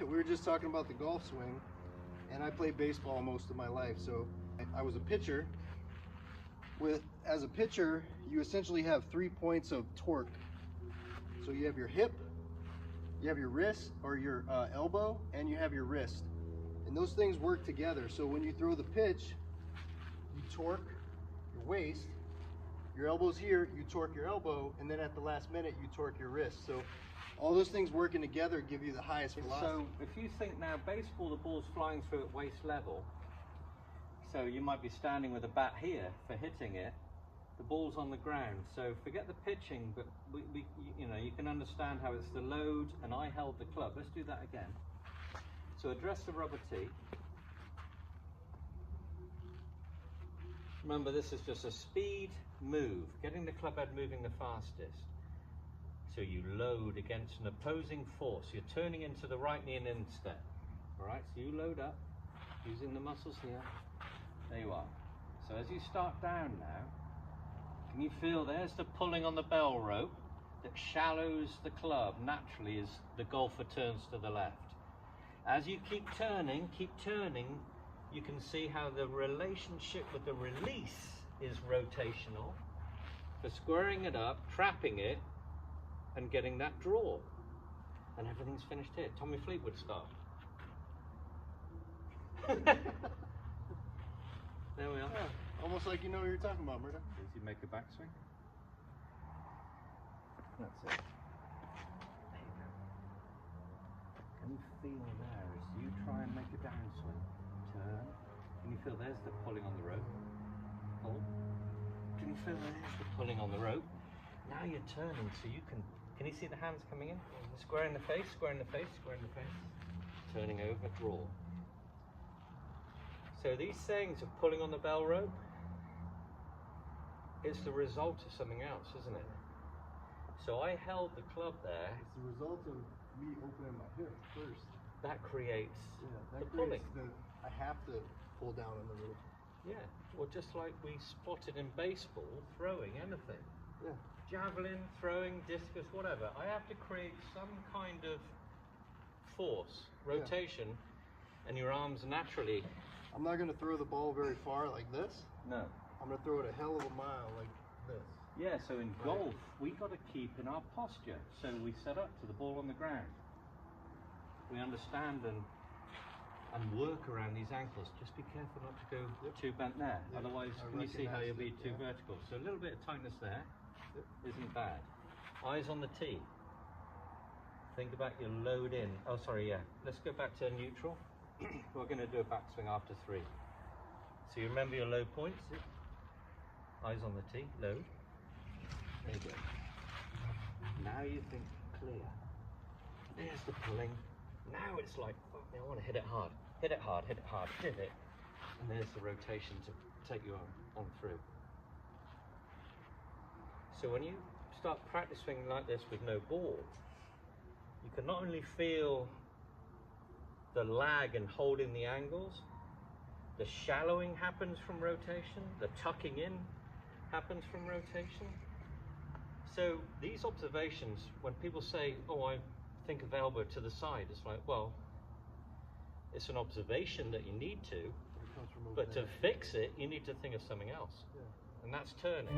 we were just talking about the golf swing, and I played baseball most of my life, so I was a pitcher. As a pitcher, you essentially have 3 points of torque. So you have your hip, you have your wrist or your elbow, and you have your wrist. And those things work together. So when you throw the pitch, you torque your waist, your elbow's here, you torque your elbow, and then at the last minute you torque your wrist. So all those things working together give you the highest velocity. So if you think now baseball, the ball's flying through at waist level, so you might be standing with a bat here for hitting it, the ball's on the ground. So forget the pitching, but you can understand how it's the load, and I held the club. Let's do that again. So address the rubber tee. Remember, this is just a speed move, getting the club head moving the fastest. So you load against an opposing force. You're turning into the right knee and instep. All right, so you load up, using the muscles here. There you are. So as you start down now, can you feel there's the pulling on the bell rope that shallows the club naturally as the golfer turns to the left. As you keep turning, you can see how the relationship with the release is rotational for squaring it up, trapping it, and getting that draw. And everything's finished here. Tommy Fleetwood style. There we are. Yeah, almost like you know what you're talking about, Murdo. As you make a backswing. That's it. There you go. Can you feel there as you try and make a downswing? Turn. Can you feel there's the pulling on the rope? Pull. Can you feel there's the pulling on the rope? Now you're turning so you can you see the hands coming in? Square in the face, square in the face, square in the face. Turning over, draw. So these sayings of pulling on the bell rope, it's the result of something else, isn't it? So I held the club there. It's the result of me opening my hip first. That creates that the creates pulling. I have to pull down on the rope. Yeah, well, just like we spotted in baseball, throwing anything. Yeah. Javelin, throwing, discus, whatever. I have to create some kind of force, rotation, and your arms naturally. I'm not going to throw the ball very far like this. No. I'm going to throw it a hell of a mile like this. Yeah, so in golf, we got to keep in our posture. So we set up to the ball on the ground. We understand and work around these ankles. Just be careful not to go too bent there. Otherwise, can you see how you'll be too vertical? So a little bit of tightness there isn't bad. Eyes on the tee. Think about your load in. Oh, sorry, yeah. Let's go back to neutral. We're going to do a backswing after 3. So you remember your low points. Eyes on the tee, load. There you go. Now you think clear. There's the pulling. Now it's like, fuck me, I want to hit it hard. Hit it hard, hit it hard, hit it. And there's the rotation to take you on through. So when you start practicing like this with no ball, you can not only feel the lag and holding the angles, the shallowing happens from rotation, the tucking in happens from rotation. So these observations, when people say, oh, I think of elbow to the side, it's like, well, it's an observation that you need to, but to fix it, you need to think of something else. And that's turning.